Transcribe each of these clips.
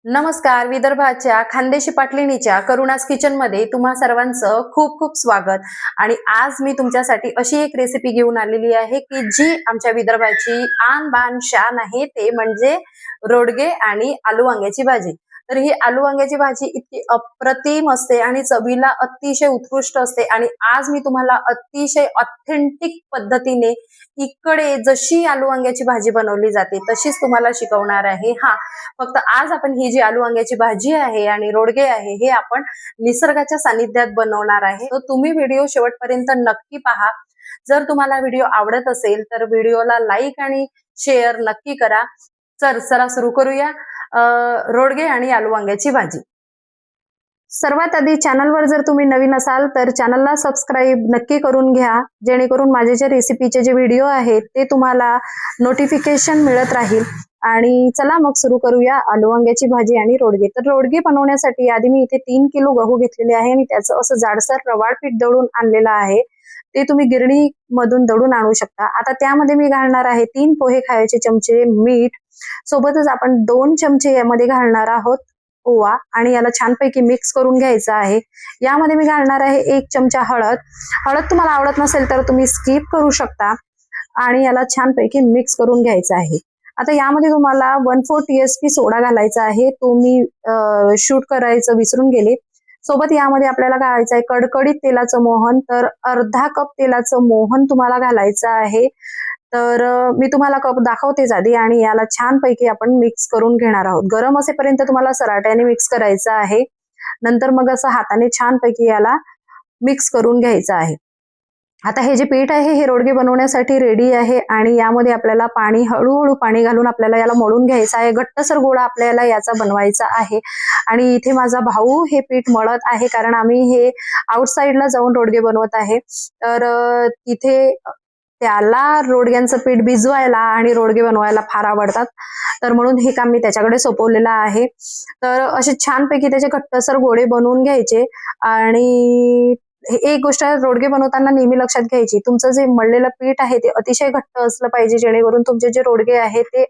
नमस्कार. विदर्भाच्या खानदेशी पाटलिणीच्या करुणास किचन मध्ये तुम्हा सर्वांचं खूप खूप स्वागत. आणि आज मी तुमच्यासाठी अशी एक रेसिपी घेऊन आलेली आहे की जी आमच्या विदर्भाची आन बान शान आहे, ते म्हणजे रोडगे आणि आलू वांग्याची भाजी. तर ही आलू वांग्याची भाजी इतकी अप्रतिम असते आणि चवीला अतिशय उत्कृष्ट असते. आणि आज मी तुम्हाला अतिशय ऑथेंटिक पद्धतीने इकडे जशी आलू वांग्याची भाजी बनवली जाते तशीच तुम्हाला शिकवणार आहे. फक्त आज आपण ही जी आलू वांग्याची भाजी आहे आणि रोडगे आहे हे आपण निसर्गाच्या सानिध्यात बनवणार आहे. तर तुम्ही व्हिडिओ शेवटपर्यंत नक्की पहा. जर तुम्हाला व्हिडिओ आवडत असेल तर व्हिडिओला लाईक आणि शेअर नक्की करा. चला सुरू करूया रोडगे आणि आलू वांग्याची भाजी. सर्वात आधी चॅनलवर जर तुम्ही नवीन असाल तर चॅनलला सबस्क्राईब नक्की करून घ्या, जेणेकरून माझे जे रेसिपीचे जे व्हिडिओ आहेत ते तुम्हाला नोटिफिकेशन मिळत राहील. आणि चला मग सुरू करूया आलू वांग्याची भाजी आणि रोडगे. तर रोडगे बनवण्यासाठी आधी मी इथे 3 किलो गहू घेतलेले आहे आणि त्याचं असं जाडसर रवाळ पीठ दळून आणलेलं आहे. ते तुम्ही गिरणी मधून दळून आणू शकता. आता त्यामध्ये मी घालणार आहे 3 पोहे खायचे चमचे मीठ, सोबतच आपण 2 चमचे यामध्ये घालणार आहोत ओवा आणि याला छानपैकी मिक्स करून घ्यायचं आहे. यामध्ये मी घालणार आहे 1 चमचा हळद. हळद तुम्हाला आवडत नसेल तर तुम्ही स्किप करू शकता. आणि याला छानपैकी मिक्स करून घ्यायचं आहे. आता यामध्ये तुम्हाला 1/4 TSP सोडा घालायचा आहे, तो मी शूट करायचं विसरून गेले. सोबत यामध्ये आपल्याला घालायचं आहे कडकडीत तेलाचं मोहन, तर अर्धा कप तेलाचं मोहन तुम्हाला घालायचं आहे. तर मी तुम्हाला कप दाखवतेच आधी. आणि याला छानपैकी आपण मिक्स करून घेणार आहोत. गरम असेपर्यंत तुम्हाला सराट्याने मिक्स करायचं आहे. नंतर मग असं हाताने छानपैकी याला मिक्स करून घ्यायचं आहे. आता हे जे पीठ आहे हे रोडगे बनवण्यासाठी रेडी आहे. आणि यामध्ये आपल्याला पाणी हळूहळू पाणी घालून आपल्याला याला मळून घ्यायचं आहे. घट्टसर गोळा आपल्याला याचा बनवायचा आहे. आणि इथे माझा भाऊ हे पीठ मळत आहे, कारण आम्ही हे आउटसाइडला जाऊन रोडगे बनवत आहे. तर तिथे त्याला रोडग्यांचं पीठ भिजवायला आणि रोडगे बनवायला फार आवडतात, तर म्हणून हे काम मी त्याच्याकडे सोपवलेलं आहे. तर असे छानपैकी त्याचे घट्टसर गोळे बनवून घ्यायचे. आणि एक गोष्ट रोडगे बनवताना नेहमी लक्षात घ्यायची, तुमचं जे मळलेलं पीठ आहे ते अतिशय घट्ट असलं पाहिजे, जेणेकरून तुमचे जे रोडगे आहे ते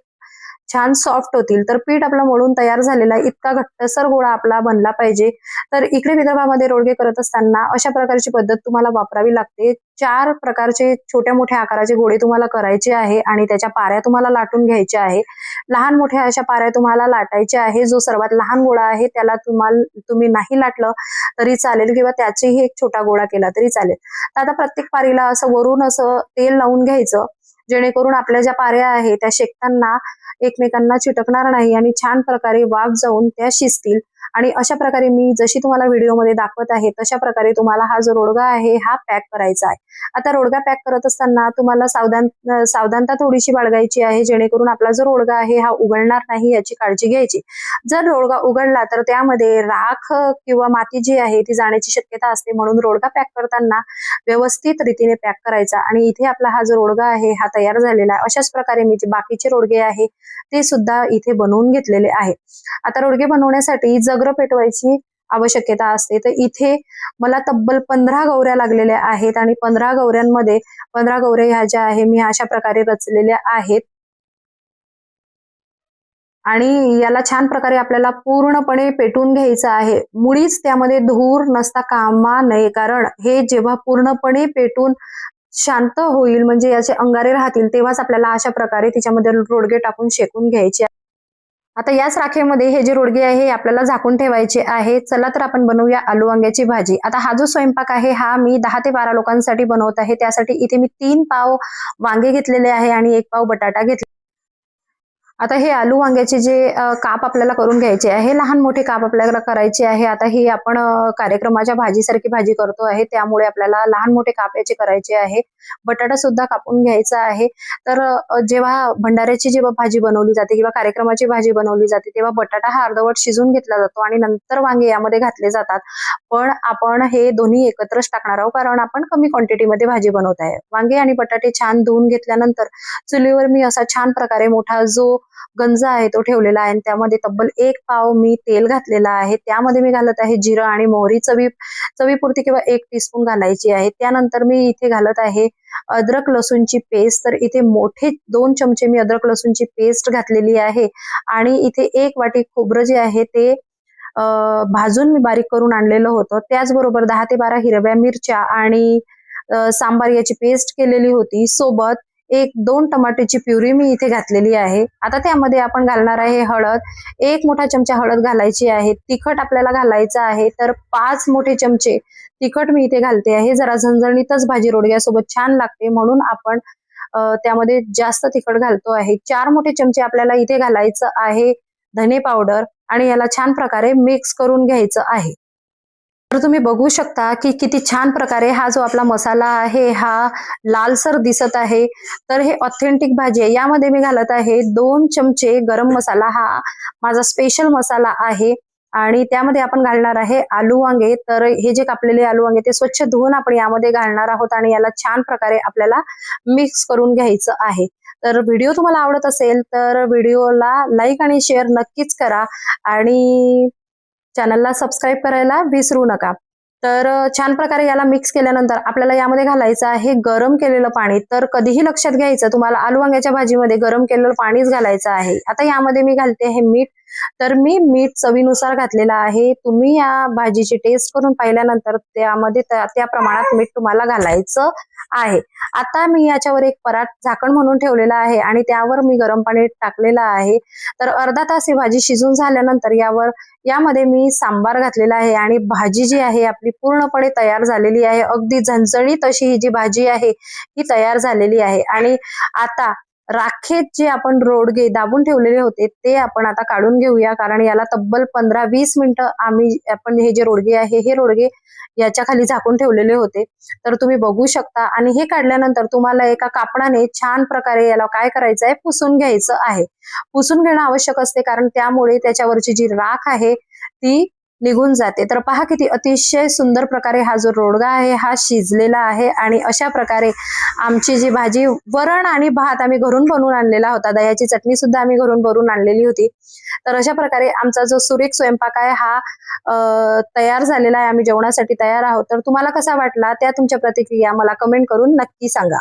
छान सॉफ्ट होतील. तर पीठ आपलं मळून तयार झालेला आहे, इतका घट्टसर गोळा आपला बनला पाहिजे. तर इकडे विदर्भामध्ये रोडगे करत असताना अशा प्रकारची पद्धत तुम्हाला वापरावी लागते. 4 प्रकारचे छोट्या मोठ्या आकाराचे गोळे तुम्हाला करायचे आहे आणि त्याच्या पाऱ्या तुम्हाला लाटून घ्यायच्या आहे. लहान मोठ्या अशा पाऱ्या तुम्हाला लाटायच्या आहे. जो सर्वात लहान गोळा आहे त्याला तुम्ही नाही लाटलं तरी चालेल, किंवा त्याचेही एक छोटा गोळा केला तरी चालेल. तर आता प्रत्येक पारीला असं वरून असं तेल लावून घ्यायचं, जेणेकरून आपल्या ज्या पाऱ्या आहेत त्या शेकताना एकमेकांना चिटकणार नाही आणि छान प्रकारे वाफ जाऊन त्या शिजतील. आणि अशा प्रकारे मी जशी तुम्हाला व्हिडिओमध्ये दाखवत आहे तशा प्रकारे तुम्हाला हा जो रोडगा आहे हा पॅक करायचा आहे. आता रोडगा पॅक करत असताना तुम्हाला सावधानता थोडीशी बाळगायची आहे, जेणेकरून आपला जो रोडगा आहे हा उघडणार नाही याची काळजी घ्यायची. जर रोडगा उघडला तर त्यामध्ये राख किंवा माती जी आहे ती जाण्याची शक्यता असते, म्हणून रोडगा पॅक करताना व्यवस्थित रीतीने पॅक करायचा. आणि इथे आपला हा जो रोडगा आहे हा तयार झालेला आहे. अशाच प्रकारे मी जे बाकीचे रोडगे आहे ते सुद्धा इथे बनवून घेतलेले आहे. आता रोडगे बनवण्यासाठी जगर पेटवायची आवश्यकता असते. तर इथे मला तब्बल 15 गवऱ्या लागलेल्या आहेत आणि 15 गवऱ्यांमध्ये 15 गवऱ्या ह्या ज्या आहे मी अशा प्रकारे रचलेल्या आहेत. आणि याला छान प्रकारे आपल्याला पूर्णपणे पेटून घ्यायचं आहे. मुळीच त्यामध्ये धूर नसता कामा नये, कारण हे जेव्हा पूर्णपणे पेटून शांत होईल, म्हणजे याचे अंगारे राहतील, तेव्हाच आपल्याला अशा प्रकारे तिच्यामध्ये रोडगे टाकून शेकून घ्यायचे. आता याच राखेमध्ये हे जे रोडगे आहे हे आपल्याला झाकून ठेवायचे आहे. चला तर आपण बनवूया आलू वांग्याची भाजी. आता हा जो स्वयंपाक आहे हा मी 10 ते 12 लोकांसाठी बनवत आहे. त्यासाठी इथे मी 3 पाव वांगे घेतलेले आहे आणि 1 पाव बटाटा घेतला. आता हे आलू वांग्याचे जे काप आपल्याला करून घ्यायचे आहे, लहान मोठे काप आपल्याला करायचे आहे. आता ही आपण कार्यक्रमाच्या भाजीसारखी भाजी करतो आहे, त्यामुळे आपल्याला लहान मोठे काप याचे करायचे आहे. बटाटा सुद्धा कापून घ्यायचा आहे. तर जेव्हा भंडाऱ्याची जेव्हा भाजी बनवली जाते किंवा कार्यक्रमाची भाजी बनवली जाते, तेव्हा बटाटा हा अर्धवट शिजून घेतला जातो आणि नंतर वांगे यामध्ये घातले जातात. पण आपण हे दोन्ही एकत्रच टाकणार आहोत, कारण आपण कमी क्वांटिटीमध्ये भाजी बनवत आहे. वांगे आणि बटाटे छान धुवून घेतल्यानंतर चुलीवर मी असा छान प्रकारे मोठा जो गंजा आहे तो ठेवलेला आहे आणि त्यामध्ये तब्बल 1 पाव मी तेल घातलेला आहे. त्यामध्ये मी घालत आहे जिरं आणि मोहरी चवीपुरती किंवा 1 टीस्पून घालायची आहे. त्यानंतर मी इथे घालत आहे अद्रक लसूणची पेस्ट. तर इथे मोठे 2 चमचे मी अद्रक लसूणची पेस्ट घातलेली आहे आणि इथे 1 वाटी खोबरं जे आहे ते भाजून मी बारीक करून आणलेलं होतं. त्याचबरोबर 10 ते 12 हिरव्या मिरच्या आणि सांबार याची पेस्ट केलेली होती. सोबत 1-2 टमाट्याची प्युरी मी इथे घातलेली आहे. आता त्यामध्ये आपण घालणार आहे हळद. 1 मोठा चमचा हळद घालायची आहे. तिखट आपल्याला घालायचं आहे तर 5 मोठे चमचे तिखट मी इथे घालते आहे. जरा झणझणीतच भाजी रोडग्यासोबत छान लागते म्हणून आपण त्यामध्ये जास्त तिखट घालतो आहे. 4 मोठे चमचे आपल्याला इथे घालायचं आहे धने पावडर आणि याला छान प्रकारे मिक्स करून घ्यायचं आहे. तर तुम्ही बघू शकता की किती छान प्रकारे हा जो आपला मसाला आहे हा लालसर दिसत आहे. तर हे ऑथेंटिक भाजी आहे. यामध्ये मी घालत आहे 2 चमचे गरम मसाला. हा माझा स्पेशल मसाला आहे आणि त्यामध्ये आपण घालणार आहे आलू वांगे. तर हे जे कापलेले आलू वांगे ते स्वच्छ धुवून आपण यामध्ये घालणार आहोत आणि याला छान प्रकारे आपल्याला मिक्स करून घ्यायचं आहे. तर व्हिडिओ तुम्हाला आवडत असेल तर व्हिडिओला लाईक आणि शेअर नक्कीच करा आणि चॅनलला सबस्क्राईब करायला विसरू नका. तर छान प्रकारे याला मिक्स केल्यानंतर आपल्याला यामध्ये घालायचं आहे गरम केलेलं पाणी. तर कधीही लक्षात घ्यायचं तुम्हाला आलू वांग्याच्या भाजीमध्ये गरम केलेलं पाणीच घालायचं आहे. आता यामध्ये मी घालते आहे मीठ. तर मी मीठ चवीनुसार घातलेलं आहे. तुम्ही या भाजीची टेस्ट करून पाहिल्यानंतर त्यामध्ये त्या प्रमाणात मीठ तुम्हाला घालायचं आहे. आता मी याच्यावर एक परात झाकण म्हणून ठेवलेला आहे आणि त्यावर मी गरम पाणी टाकलेलं आहे. तर अर्धा तास ही भाजी शिजून झाल्यानंतर यामध्ये मी सांबार घातलेला आहे आणि भाजी जी आहे आपली पूर्णपणे तयार झालेली आहे. अगदी झणझणीत अशी ही जी भाजी आहे ही तयार झालेली आहे. आणि आता राखेत जे आपण रोडगे दाबून ठेवलेले होते ते आपण आता काढून घेऊया कारण याला तब्बल 15-20 मिनिटं आपण हे जे रोडगे आहे हे रोडगे याच्या खाली झाकून ठेवलेले होते. तर तुम्ही बघू शकता आणि हे काढल्यानंतर तुम्हाला एका कापडाने छान प्रकारे याला काय करायचं आहे पुसून घ्यायचं आहे. पुसून घेणं आवश्यक असते कारण त्यामुळे त्याच्यावरची जी राख आहे ती निघून जाते. तर पहा किती अतिशय सुंदर प्रकारे हा जो रोडगा आहे हा शिजलेला आहे आणि अशा प्रकारे आमची जी भाजी वरण आणि भात आम्ही घरून बनवून आणलेला होता. दह्याची चटणी सुद्धा आम्ही घरून बनवून आणलेली होती. तर अशा प्रकारे आमचा जो सुरेख स्वयंपाक आहे हा तयार झालेला आहे. आम्ही जेवणासाठी तयार आहोत. तर तुम्हाला कसा वाटला त्या तुमच्या प्रतिक्रिया मला कमेंट करून नक्की सांगा.